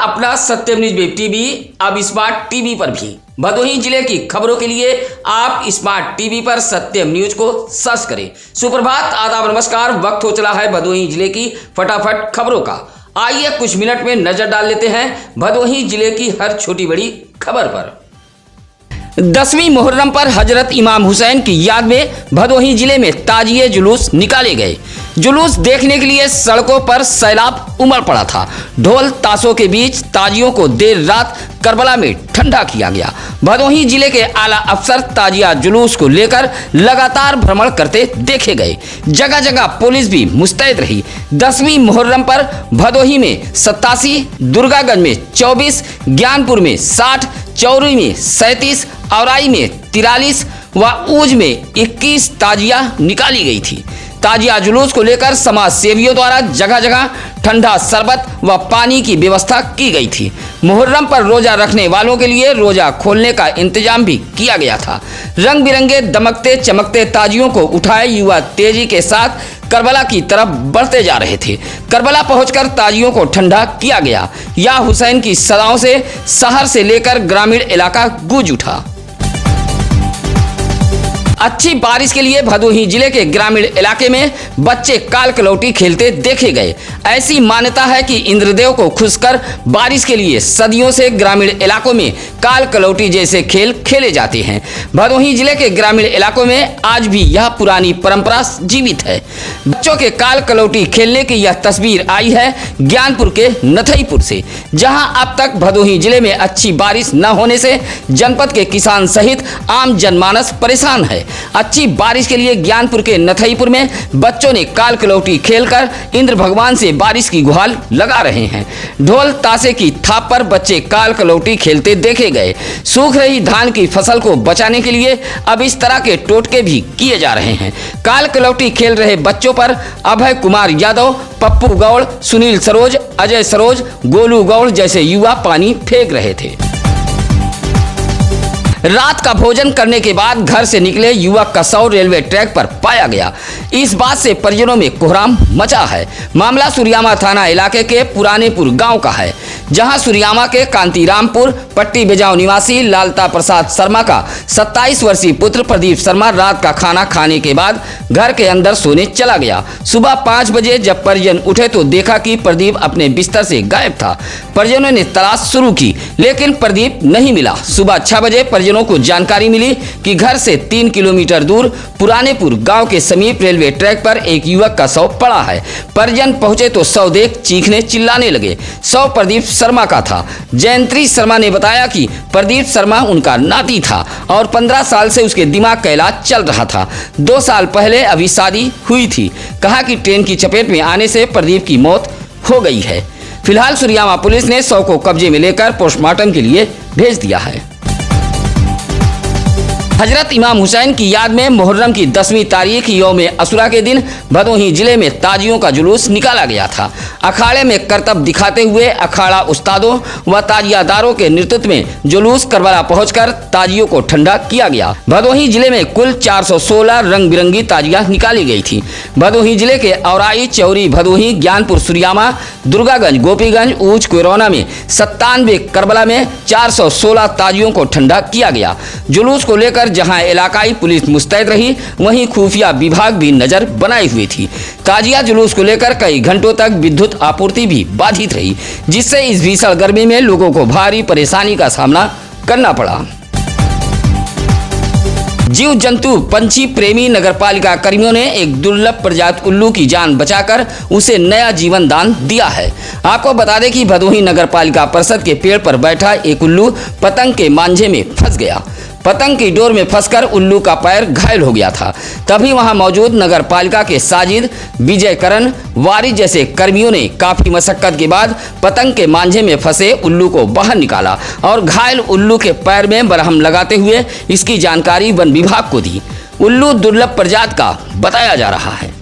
अपना सत्यम news web TV अब smart TV पर भी। भदोही जिले की खबरों के लिए आप स्मार्ट टीवी पर सत्यम न्यूज को सर्च करें। सुप्रभात, आदाब, नमस्कार। वक्त हो चला है भदोही जिले की फटाफट खबरों का। आइए कुछ मिनट में नजर डाल लेते हैं भदोही जिले की हर छोटी बड़ी खबर पर। 10वीं मुहर्रम पर हजरत इमाम हुसैन की याद में भदोही जिले में ताजिए जुलूस निकाले गए। जुलूस देखने के लिए सड़कों पर सैलाब उमड़ पड़ा था। ढोल ताशों के बीच ताजियों को देर रात करबला में ठंडा किया गया। भदोही जिले के आला अफसर ताजिया जुलूस को लेकर लगातार भ्रमण करते देखे गए। जगह जगह पुलिस भी मुस्तैद रही। 10वीं मुहर्रम पर भदोही में 87, दुर्गागंज में 24, ज्ञानपुर में 60, चौरी में 37, औराई में 43 व ऊज में 21 ताजिया निकाली गई थी। ताजिया जुलूस को लेकर समाज सेवियों द्वारा जगह जगह ठंडा शरबत व पानी की व्यवस्था की गई थी। मुहर्रम पर रोजा रखने वालों के लिए रोजा खोलने का इंतजाम भी किया गया था। रंग बिरंगे दमकते चमकते ताजियों को उठाए युवा तेजी के साथ करबला की तरफ बढ़ते जा रहे थे। करबला पहुंचकर ताजियों को ठंडा किया गया। या हुसैन की सदाओं से शहर से लेकर ग्रामीण इलाका गूंज उठा। अच्छी बारिश के लिए भदोही जिले के ग्रामीण इलाके में बच्चे काल कलौटी खेलते देखे गए। ऐसी मान्यता है कि इंद्रदेव को खुश कर बारिश के लिए सदियों से ग्रामीण इलाकों में काल कलौटी जैसे खेल खेले जाते हैं। भदोही जिले के ग्रामीण इलाकों में आज भी यह पुरानी परंपरा जीवित है। बच्चों के काल कलौटी खेलने की यह तस्वीर आई है ज्ञानपुर के नथईपुर से, जहां अब तक भदोही जिले में अच्छी बारिश न होने से जनपद के किसान सहित आम जनमानस परेशान है। अच्छी बारिश के लिए ज्ञानपुर के नथईपुर में बच्चों ने काल कलौटी खेलकर इंद्र भगवान से बारिश की गुहार लगा रहे हैं। ढोल ताशे की थाप पर बच्चे काल कलौटी खेलते देखे गए। सूख रही धान की फसल को बचाने के लिए अब इस तरह के टोटके भी किए जा रहे हैं। काल कलौटी खेल रहे बच्चों पर अभय कुमार यादव, पप्पू गौड़, सुनील सरोज, अजय सरोज, गोलू गौड़ जैसे युवा पानी फेंक रहे थे। रात का भोजन करने के बाद घर से निकले युवक का शव रेलवे ट्रैक पर पाया गया। इस बात से परिजनों में कोहराम मचा है। मामला सुरियामा थाना इलाके के पुरानेपुर गांव का है, जहां सुरियामा के कांतीरामपुर पट्टी बेजाव निवासी लालता प्रसाद शर्मा का 27 वर्षीय पुत्र प्रदीप शर्मा रात का खाना खाने के बाद घर के अंदर सोने चला गया। सुबह 5 बजे जब परिजन उठे तो देखा कि प्रदीप अपने बिस्तर से गायब था। परिजनों ने तलाश शुरू की, लेकिन प्रदीप नहीं मिला। सुबह 6 बजे परिजनों को जानकारी मिली कि घर से 3 किलोमीटर दूर पुरानेपुर गांव के समीप रेलवे ट्रैक पर एक युवक का शव पड़ा है। परिजन पहुंचे तो शव देख चीखने चिल्लाने लगे। शव प्रदीप शर्मा का था। जयंत्री शर्मा ने बताया कि प्रदीप शर्मा उनका नाती था और 15 साल से उसके दिमाग का इलाज चल रहा था। 2 साल पहले अभी शादी हुई थी। कहा कि ट्रेन की चपेट में आने से प्रदीप की मौत हो गई है। फिलहाल सुरियामा पुलिस ने शव को कब्जे में लेकर पोस्टमार्टम के लिए भेज दिया है। हजरत इमाम हुसैन की याद में मुहर्रम की 10वीं तारीख यौम अशुरा के दिन भदोही जिले में ताजियों का जुलूस निकाला गया था। अखाड़े में करतब दिखाते हुए अखाड़ा उस्तादों व ताजियादारों के नेतृत्व में जुलूस करबला पहुंचकर ताजियों को ठंडा किया गया। भदोही जिले में कुल 416 रंग बिरंगी ताजिया निकाली गई थी। भदोही जिले के औराई, चौरी, भदोही, ज्ञानपुर, सुरियामा, दुर्गागंज, गोपीगंज, ऊंच, कोरोना में 97, करबला में 416 ताजियों को ठंडा किया गया। जुलूस को लेकर जहां इलाकाई पुलिस मुस्तैद रही, वहीं खुफिया विभाग भी नजर बनाए हुए थी। ताजिया जुलूस को लेकर कई घंटों तक विद्युत आपूर्ति भी बाधित रही, जिससे इस भीषण गर्मी में लोगों को भारी परेशानी का सामना करना पड़ा। जीव जंतु पंछी प्रेमी नगरपालिका कर्मियों ने एक दुर्लभ प्रजाति उल्लू की जान बचाकर उसे नया जीवन दान दिया है। आपको बता दें कि भदोही नगरपालिका परिषद के पेड़ पर बैठा एक उल्लू पतंग के मांझे में फंस गया। पतंग की डोर में फंसकर उल्लू का पैर घायल हो गया था। तभी वहां मौजूद नगरपालिका के साजिद, विजयकरण, वारिस जैसे कर्मियों ने काफी मशक्कत के बाद पतंग के मांझे में फंसे उल्लू को बाहर निकाला और घायल उल्लू के पैर में मरहम लगाते हुए इसकी जानकारी वन विभाग को दी। उल्लू दुर्लभ प्रजाति का बताया जा रहा है।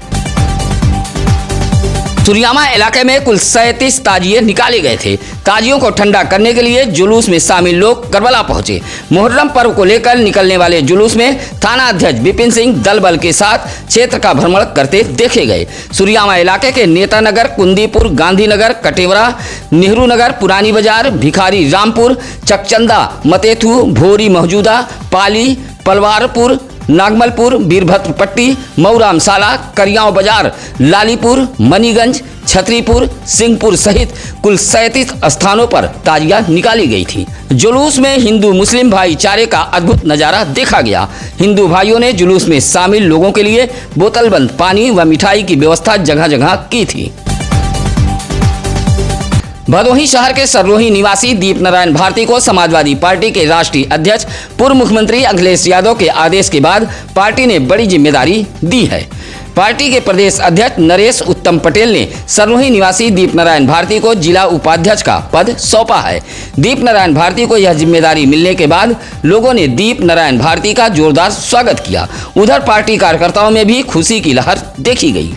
सुरियामा इलाके में कुल 37 ताजिए निकाले गए थे। ताजियों को ठंडा करने के लिए जुलूस में शामिल लोग करबला पहुंचे। मुहर्रम पर्व को लेकर निकलने वाले जुलूस में थाना अध्यक्ष विपिन सिंह दल बल के साथ क्षेत्र का भ्रमण करते देखे गए। सुरियामा इलाके के नेता नगर, कुंदीपुर, गांधीनगर, कटेवरा, नेहरू नगर, पुरानी बाजार, भिखारी रामपुर, चकचंदा, मतेथू, भोरी मौजूदा, पाली, पलवारपुर, नागमलपुर, वीरभद्रपट्टी, मऊरामसाला, करियाव बाजार, लालीपुर, मनीगंज, छतरीपुर, सिंहपुर सहित कुल 37 स्थानों पर ताजिया निकाली गई थी। जुलूस में हिंदू मुस्लिम भाईचारे का अद्भुत नजारा देखा गया। हिंदू भाइयों ने जुलूस में शामिल लोगों के लिए बोतलबंद पानी व मिठाई की व्यवस्था जगह जगह की थी। भदोही शहर के सरलोही निवासी दीप नारायण भारती को समाजवादी पार्टी के राष्ट्रीय अध्यक्ष पूर्व मुख्यमंत्री अखिलेश यादव के आदेश के बाद पार्टी ने बड़ी जिम्मेदारी दी है। पार्टी के प्रदेश अध्यक्ष नरेश उत्तम पटेल ने सरलोही निवासी दीप नारायण भारती को जिला उपाध्यक्ष का पद सौंपा है। दीप नारायण भारती को यह जिम्मेदारी मिलने के बाद लोगों ने दीप नारायण भारती का जोरदार स्वागत किया। उधर पार्टी कार्यकर्ताओं में भी खुशी की लहर देखी गई।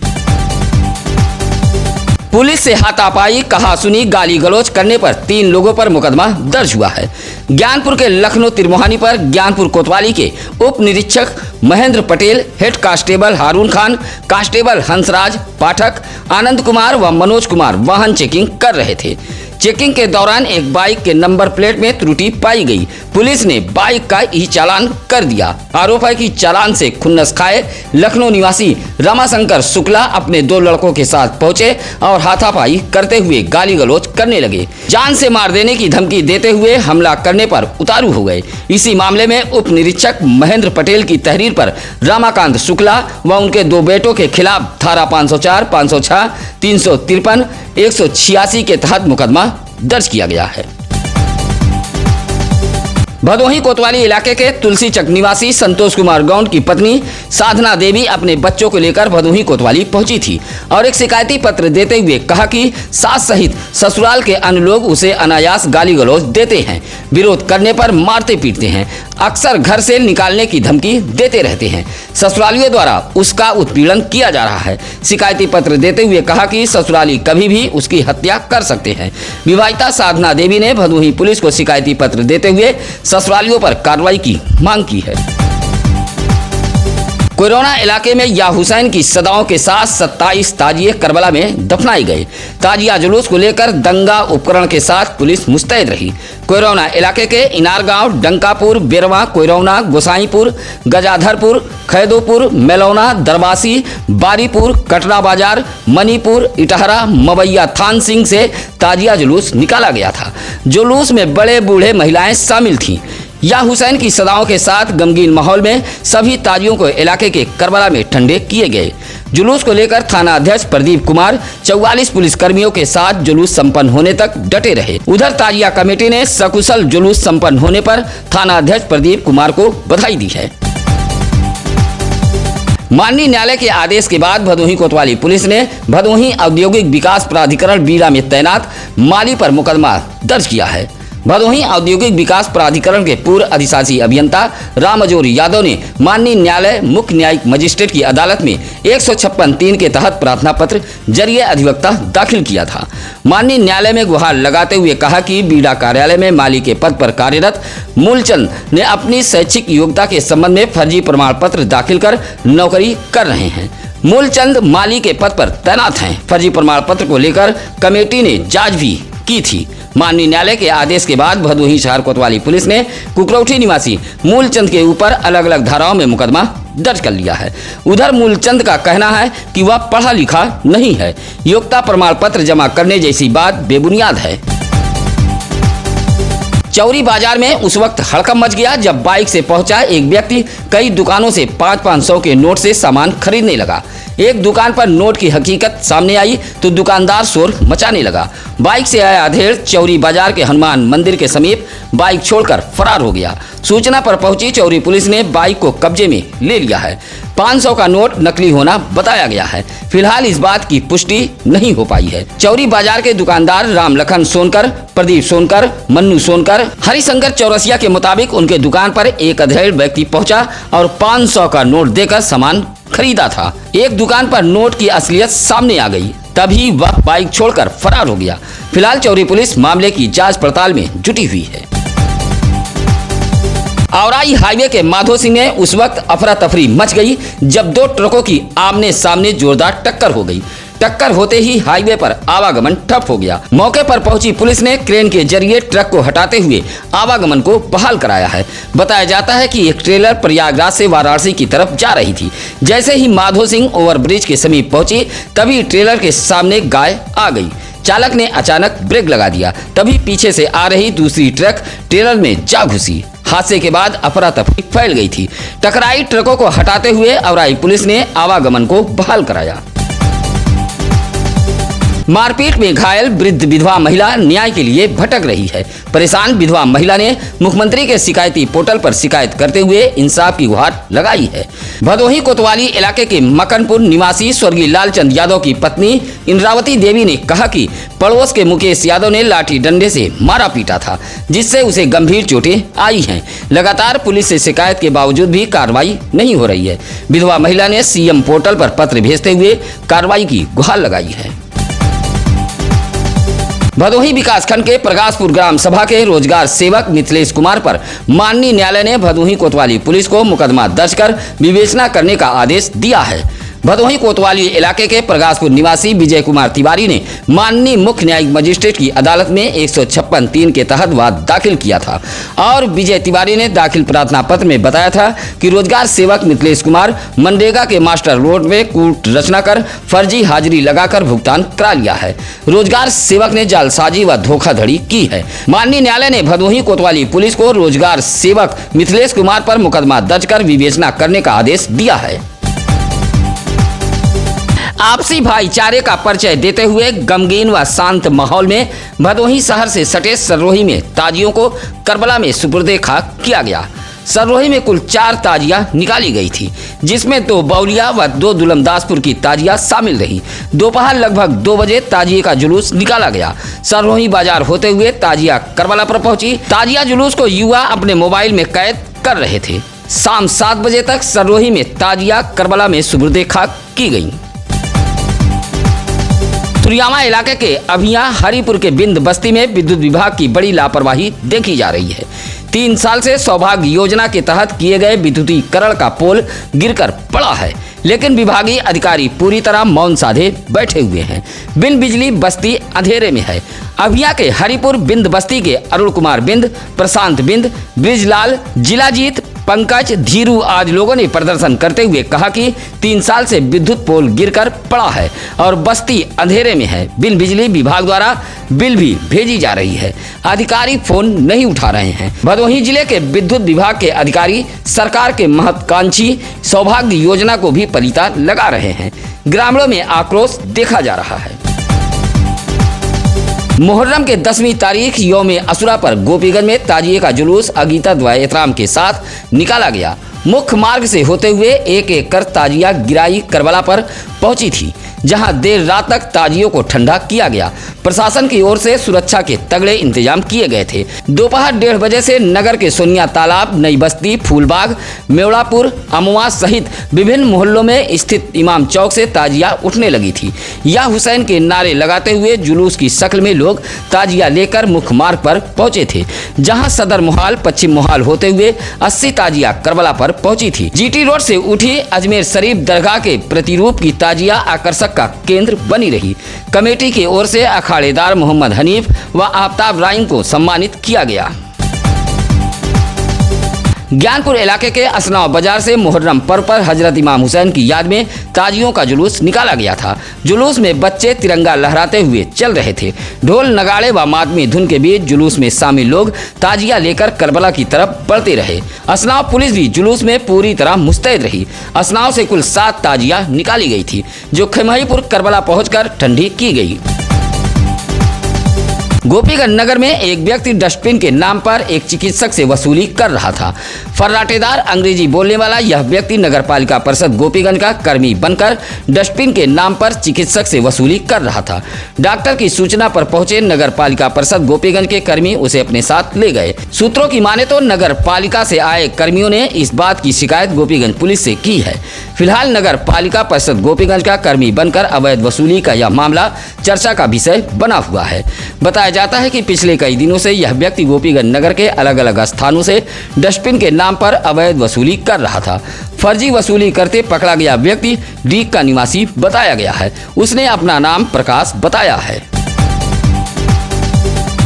पुलिस से हाथापाई, कहा सुनी, गाली गलौज करने पर 3 लोगों पर मुकदमा दर्ज हुआ है। ज्ञानपुर के लखनऊ तिरमोहानी पर ज्ञानपुर कोतवाली के उप निरीक्षक महेंद्र पटेल, हेड कांस्टेबल हारून खान, कांस्टेबल हंसराज पाठक, आनंद कुमार व मनोज कुमार वाहन चेकिंग कर रहे थे। चेकिंग के दौरान एक बाइक के नंबर प्लेट में त्रुटि पाई गई। पुलिस ने बाइक का ई चालान कर दिया। आरोप है कि चालान से खुन्नस खाए लखनऊ निवासी रमाशंकर शुक्ला अपने 2 लड़कों के साथ पहुंचे और हाथापाई करते हुए गाली गलौज करने लगे। जान से मार देने की धमकी देते हुए हमला करने पर उतारू हो गए। इसी मामले में उप निरीक्षक महेंद्र पटेल की तहरीर पर रमाकांत शुक्ला व उनके 2 बेटों के खिलाफ धारा 504, 506, 353, 186 के तहत मुकदमा दर्ज किया गया है। भदोही कोतवाली इलाके के तुलसीचक निवासी संतोष कुमार गौंड की पत्नी साधना देवी अपने बच्चों को लेकर भदोही कोतवाली पहुंची थी और एक शिकायती पत्र देते हुए कहा कि सास सहित ससुराल के अन्य लोग उसे अनायास गाली गलौज देते हैं, विरोध करने पर मारते पीटते हैं, अक्सर घर से निकालने की धमकी देते रहते हैं। ससुरालियों द्वारा उसका उत्पीड़न किया जा रहा है। शिकायती पत्र देते हुए कहा कि ससुराली कभी भी उसकी हत्या कर सकते हैं। विवाहिता साधना देवी ने भदोही पुलिस को शिकायती पत्र देते हुए ससुरालियों पर कार्रवाई की मांग की है। कोरोना इलाके में या हुसैन की सदाओं के साथ 27 ताजिए करबला में दफनाए गए। ताजिया जुलूस को लेकर दंगा उपकरण के साथ पुलिस मुस्तैद रही। कोरोना इलाके के इनार गांव, डंकापुर, बेरवा, कोयरौना, गोसाईपुर, गजाधरपुर, खैदोपुर, मेलौना, दरबासी, बारीपुर, कटरा बाजार, मणिपुर, इटहरा, मवैया थान सिंह से ताजिया जुलूस निकाला गया था। जुलूस में बड़े बूढ़े महिलाएं शामिल थीं। या हुसैन की सदाओं के साथ गमगीन माहौल में सभी ताजियों को इलाके के करबला में ठंडे किए गए। जुलूस को लेकर थाना अध्यक्ष प्रदीप कुमार 44 पुलिसकर्मियों के साथ जुलूस संपन्न होने तक डटे रहे। उधर ताजिया कमेटी ने सकुशल जुलूस संपन्न होने पर थाना अध्यक्ष प्रदीप कुमार को बधाई दी है। माननीय न्यायालय के आदेश के बाद भदोही कोतवाली पुलिस ने भदोही औद्योगिक विकास प्राधिकरण बीरा में तैनात माली पर मुकदमा दर्ज किया है। भदोही औद्योगिक विकास प्राधिकरण के पूर्व अधिशासी अभियंता रामजोर यादव ने माननीय न्यायालय मुख्य न्यायिक मजिस्ट्रेट की अदालत में 156(3) के तहत प्रार्थना पत्र जरिए अधिवक्ता दाखिल किया था। माननीय न्यायालय में गुहार लगाते हुए कहा कि बीडा कार्यालय में माली के पद पर कार्यरत मूलचंद ने अपनी शैक्षिक योग्यता के संबंध में फर्जी प्रमाण पत्र दाखिल कर नौकरी कर रहे हैं। मूलचंद माली के पद पर तैनात हैं। फर्जी प्रमाण पत्र को लेकर कमेटी ने जांच भी की थी। माननीय न्यायालय के आदेश के बाद भदोही शहर कोतवाली पुलिस ने कुकरौठी निवासी मूलचंद के ऊपर अलग अलग धाराओं में मुकदमा दर्ज कर लिया है। उधर मूलचंद का कहना है कि वह पढ़ा लिखा नहीं है, योग्यता प्रमाण पत्र जमा करने जैसी बात बेबुनियाद है। चौरी बाजार में उस वक्त हड़कंप मच गया जब बाइक से पहुंचा एक व्यक्ति कई दुकानों से 500-500 के नोट से सामान खरीदने लगा। एक दुकान पर नोट की हकीकत सामने आई तो दुकानदार शोर मचाने लगा। बाइक से आया अधेड़ चौरी बाजार के हनुमान मंदिर के समीप बाइक छोड़कर फरार हो गया। सूचना पर पहुंची चौरी पुलिस ने बाइक को कब्जे में ले लिया है। 500 का नोट नकली होना बताया गया है। फिलहाल इस बात की पुष्टि नहीं हो पाई है। चौरी बाजार के दुकानदार राम लखन सोनकर, प्रदीप सोनकर, मन्नू सोनकर, हरिशंकर चौरसिया के मुताबिक उनके दुकान पर एक अधेड़ व्यक्ति पहुंचा और 500 का नोट देकर सामान खरीदा था। एक दुकान पर नोट की असलियत सामने आ गई। तभी वह बाइक छोड़कर फरार हो गया। फिलहाल चौरी पुलिस मामले की जांच पड़ताल में जुटी हुई है। औराई हाईवे के माधो सिंह में उस वक्त अफरा तफरी मच गई जब दो ट्रकों की आमने सामने जोरदार टक्कर हो गई। टक्कर होते ही हाईवे पर आवागमन ठप हो गया। मौके पर पहुंची पुलिस ने क्रेन के जरिए ट्रक को हटाते हुए आवागमन को बहाल कराया है। बताया जाता है कि एक ट्रेलर प्रयागराज से वाराणसी की तरफ जा रही थी। जैसे ही माधो सिंह ओवरब्रिज के समीप पहुंची तभी ट्रेलर के सामने गाय आ गई। चालक ने अचानक ब्रेक लगा दिया, तभी पीछे से आ रही दूसरी ट्रक ट्रेलर में जा घुसी। हादसे के बाद अफरा तफरी फैल गई थी। टकराई ट्रकों को हटाते हुए औराई पुलिस ने आवागमन को बहाल कराया। मारपीट में घायल वृद्ध विधवा महिला न्याय के लिए भटक रही है। परेशान विधवा महिला ने मुख्यमंत्री के शिकायती पोर्टल पर शिकायत करते हुए इंसाफ की गुहार लगाई है। भदोही कोतवाली इलाके के मकनपुर निवासी स्वर्गीय लालचंद यादव की पत्नी इंद्रावती देवी ने कहा कि पड़ोस के मुकेश यादव ने लाठी डंडे से मारा पीटा था, जिससे उसे गंभीर चोटें आई हैं। लगातार पुलिस से शिकायत के बावजूद भी कार्रवाई नहीं हो रही है। विधवा महिला ने सीएम पोर्टल पर पत्र भेजते हुए कार्रवाई की गुहार लगाई है। भदोही विकासखंड के प्रकाशपुर ग्राम सभा के रोजगार सेवक मिथिलेश कुमार पर माननीय न्यायालय ने भदोही कोतवाली पुलिस को मुकदमा दर्ज कर विवेचना करने का आदेश दिया है। भदोही कोतवाली इलाके के प्रकाशपुर निवासी विजय कुमार तिवारी ने माननीय मुख्य न्यायिक मजिस्ट्रेट की अदालत में 156(3) के तहत वाद दाखिल किया था और विजय तिवारी ने दाखिल प्रार्थना पत्र में बताया था कि रोजगार सेवक मिथिलेश कुमार मनरेगा के मास्टर रोड में कूट रचना कर फर्जी हाजिरी लगाकर भुगतान करा लिया है। रोजगार सेवक ने जालसाजी व धोखाधड़ी की है। माननीय न्यायालय ने भदोही कोतवाली पुलिस को रोजगार सेवक मिथिलेश कुमार पर मुकदमा दर्ज कर विवेचना करने का आदेश दिया है। आपसी भाईचारे का परिचय देते हुए गमगीन व शांत माहौल में भदोही शहर से सटे सररोही में ताजियों को करबला में सुपुर्दे खाक किया गया। सररोही में कुल 4 ताजियां निकाली गई थी, जिसमें 2 बौलिया व 2 दुलमदासपुर की ताजियां शामिल रही। दोपहर लगभग 2 बजे ताजिए का जुलूस निकाला गया। सररोही बाजार होते हुए ताजिया करबला पर पहुंची। ताजिया जुलूस को युवा अपने मोबाइल में कैद कर रहे थे। शाम 7 बजे तक सररोही में ताजिया करबला में सुपुर्दे खाक की गई। तुरियामा इलाके के अभिया हरिपुर के बिंद बस्ती में विद्युत विभाग की बड़ी लापरवाही देखी जा रही है। 3 साल से सौभाग्य योजना के तहत किए गए विद्युतीकरण का पोल गिरकर पड़ा है, लेकिन विभागीय अधिकारी पूरी तरह मौन साधे बैठे हुए हैं। बिन बिजली बस्ती अंधेरे में है। अभिया के हरिपुर बिंद बस्ती के अरुण कुमार बिंद, प्रशांत बिंद, ब्रिजलाल, जिलाजीत, पंकज, धीरू आज लोगों ने प्रदर्शन करते हुए कहा कि 3 साल से विद्युत पोल गिरकर पड़ा है और बस्ती अंधेरे में है। बिन बिजली विभाग द्वारा बिल भी भेजी जा रही है, अधिकारी फोन नहीं उठा रहे हैं। भदोही जिले के विद्युत विभाग के अधिकारी सरकार के महत्वाकांक्षी सौभाग्य योजना को भी पलीता लगा रहे हैं। ग्रामीणों में आक्रोश देखा जा रहा है। मुहर्रम के 10वीं तारीख यौम असुरा पर गोपीगंज में ताजिए का जुलूस अगीतत व एहतराम के साथ निकाला गया। मुख्य मार्ग से होते हुए एक एक कर ताजिया गिराई करबला पर पहुंची थी, जहां देर रात तक ताजियों को ठंडा किया गया। प्रशासन की ओर से सुरक्षा के तगड़े इंतजाम किए गए थे। दोपहर 1:30 बजे से नगर के सोनिया तालाब, नई बस्ती, फूलबाग, मेवड़ापुर, अमुआ सहित विभिन्न मोहल्लों में स्थित इमाम चौक से ताजिया उठने लगी थी। या हुसैन के नारे लगाते हुए जुलूस की शक्ल में लोग ताजिया लेकर मुख्य मार्ग पर पहुंचे थे, जहां सदर मोहाल, पश्चिम मोहाल होते हुए 80 ताजिया करबला पर पहुंची थी। जीटी रोड से उठी अजमेर शरीफ दरगाह के प्रतिरूप की ताजिया आकर्षक का केंद्र बनी रही। कमेटी की ओर से अखाड़ेदार मोहम्मद हनीफ व आफ्ताब राइन को सम्मानित किया गया। ज्ञानपुर इलाके के असनाव बाजार से मुहर्रम पर्व पर हजरत इमाम हुसैन की याद में ताजियों का जुलूस निकाला गया था। जुलूस में बच्चे तिरंगा लहराते हुए चल रहे थे। ढोल नगाड़े व मातमी धुन के बीच जुलूस में शामिल लोग ताजिया लेकर करबला की तरफ बढ़ते रहे। असनाव पुलिस भी जुलूस में पूरी तरह मुस्तैद रही। असनाव से कुल 7 ताजिया निकाली गई थी, जो खमहीपुर करबला पहुंचकर ठंडी की गई। गोपीगंज नगर में एक व्यक्ति डस्टबिन के नाम पर एक चिकित्सक से वसूली कर रहा था। फर्राटेदार अंग्रेजी बोलने वाला यह व्यक्ति नगर पालिका परिषद गोपीगंज का कर्मी बनकर डस्टबिन के नाम पर चिकित्सक से वसूली कर रहा था। डॉक्टर की सूचना पर पहुंचे नगर पालिका परिषद गोपीगंज के कर्मी उसे अपने साथ ले गए। सूत्रों की माने तो नगर पालिका से आए कर्मियों ने इस बात की शिकायत गोपीगंज पुलिस से की है। फिलहाल नगर पालिका परिषद गोपीगंज का कर्मी बनकर अवैध वसूली का यह मामला चर्चा का विषय बना हुआ है। बताया जाता है कि पिछले कई दिनों से यह व्यक्ति गोपीगंज नगर के अलग अलग स्थानों से डस्टबिन के नाम पर अवैध वसूली कर रहा था। फर्जी वसूली करते पकड़ा गया व्यक्ति डीग का निवासी बताया गया है। उसने अपना नाम प्रकाश बताया है।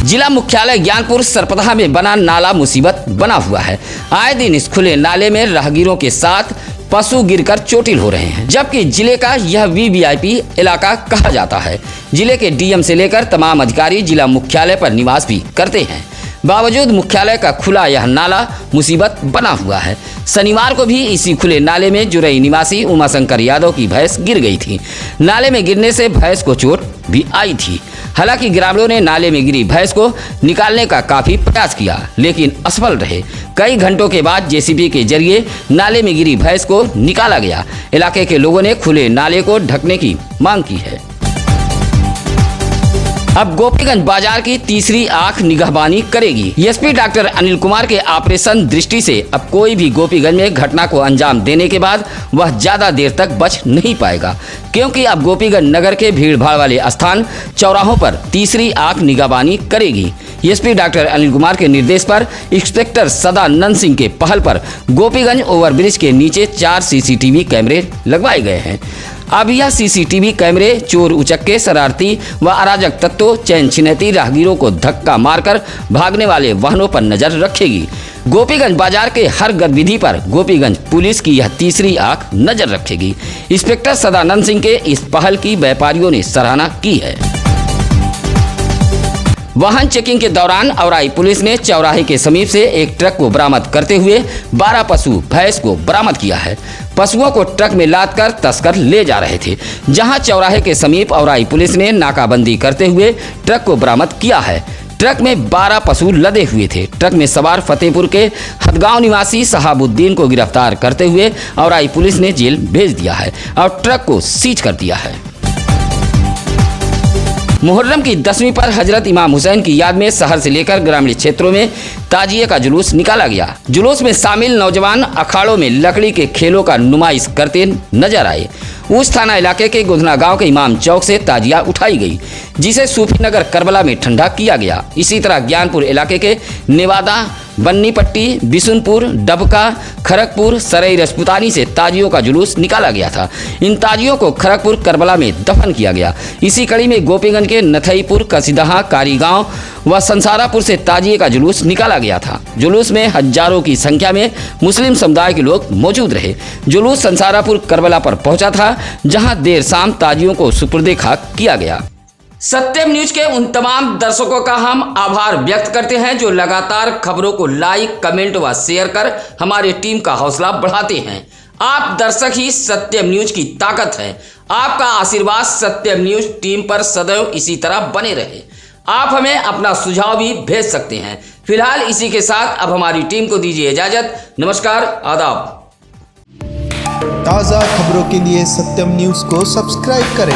जिला मुख्यालय ज्ञानपुर सरपतहा में बना नाला मुसीबत बना हुआ है। आए दिन इस खुले नाले में राहगीरों के साथ पशु गिरकर चोटिल हो रहे हैं, जबकि जिले का यह वीवीआईपी इलाका कहा जाता है। जिले के डीएम से लेकर तमाम अधिकारी जिला मुख्यालय पर निवास भी करते हैं। बावजूद मुख्यालय का खुला यह नाला मुसीबत बना हुआ है। शनिवार को भी इसी खुले नाले में जुरई निवासी उमाशंकर यादव की भैंस गिर गई थी। नाले में गिरने से भैंस को चोट भी आई थी। हालांकि ग्रामीणों ने नाले में गिरी भैंस को निकालने का काफी प्रयास किया, लेकिन असफल रहे। कई घंटों के बाद जेसीबी के जरिए नाले में गिरी भैंस को निकाला गया। इलाके के लोगों ने खुले नाले को ढकने की मांग की है। अब गोपीगंज बाजार की तीसरी आंख निगहबानी करेगी। एसपी डॉक्टर अनिल कुमार के ऑपरेशन दृष्टि से अब कोई भी गोपीगंज में घटना को अंजाम देने के बाद वह ज्यादा देर तक बच नहीं पाएगा, क्योंकि अब गोपीगंज नगर के भीड़ भाड़ वाले स्थान चौराहों पर तीसरी आंख निगहबानी करेगी। एसपी डॉक्टर अनिल कुमार के निर्देश पर इंस्पेक्टर सदानंद सिंह के पहल पर गोपीगंज ओवरब्रिज के नीचे 4 सीसीटीवी कैमरे लगवाए गए हैं। अब यह सीसीटीवी कैमरे चोर उचक्के शरारती व अराजक तत्वों चैन छिनैती राहगीरों को धक्का मारकर भागने वाले वाहनों पर नजर रखेगी। गोपीगंज बाजार के हर गतिविधि पर गोपीगंज पुलिस की यह तीसरी आंख नजर रखेगी। इंस्पेक्टर सदानंद सिंह के इस पहल की व्यापारियों ने सराहना की है। वाहन चेकिंग के दौरान औराई पुलिस ने चौराहे के समीप से एक ट्रक को बरामद करते हुए 12 पशु भैंस को बरामद किया है। पशुओं को ट्रक में लादकर तस्कर ले जा रहे थे, जहां चौराहे के समीप औराई पुलिस ने नाकाबंदी करते हुए ट्रक को बरामद किया है। ट्रक में 12 पशु लदे हुए थे। ट्रक में सवार फतेहपुर के हदगांव निवासी शहाबुद्दीन को गिरफ्तार करते हुए औराई पुलिस ने जेल भेज दिया है और ट्रक को सीज कर दिया है। मुहर्रम की 10वीं पर हजरत इमाम हुसैन की याद में शहर से लेकर ग्रामीण क्षेत्रों में ताजिए का जुलूस निकाला गया। जुलूस में शामिल नौजवान अखाड़ों में लकड़ी के खेलों का नुमाइश करते नजर आए। उस थाना इलाके के गोधना गांव के इमाम चौक से ताजिया उठाई गई, जिसे सूफी नगर करबला में ठंडा किया गया। इसी तरह ज्ञानपुर इलाके के नेवादा, बन्नी पट्टी, बिशुनपुर, डबका, खड़गपुर, सरई रजपुतानी से ताजियों का जुलूस निकाला गया था। इन ताजियों को खड़गपुर करबला में दफन किया गया। इसी कड़ी में गोपीगंज के नथईपुर, कसीदहा, कारीगांव व संसारापुर से ताजिए का जुलूस निकाला गया था। जुलूस में हजारों की संख्या में मुस्लिम समुदाय के लोग मौजूद रहे। जुलूस संसारापुर करबला पर पहुंचा था, जहां देर शाम ताजियों को सुपुर्दे खाक किया गया। सत्यम न्यूज के उन तमाम दर्शकों का हम आभार व्यक्त करते हैं जो लगातार खबरों को लाइक, कमेंट व शेयर कर हमारी टीम का हौसला बढ़ाते हैं। आप दर्शक ही सत्यम न्यूज की ताकत है। आपका आशीर्वाद सत्यम न्यूज टीम पर सदैव इसी तरह बने रहे। आप हमें अपना सुझाव भी भेज सकते हैं। फिलहाल इसी के साथ अब हमारी टीम को दीजिए इजाजत। नमस्कार, आदाब। ताज़ा खबरों के लिए सत्यम न्यूज़ को सब्सक्राइब करें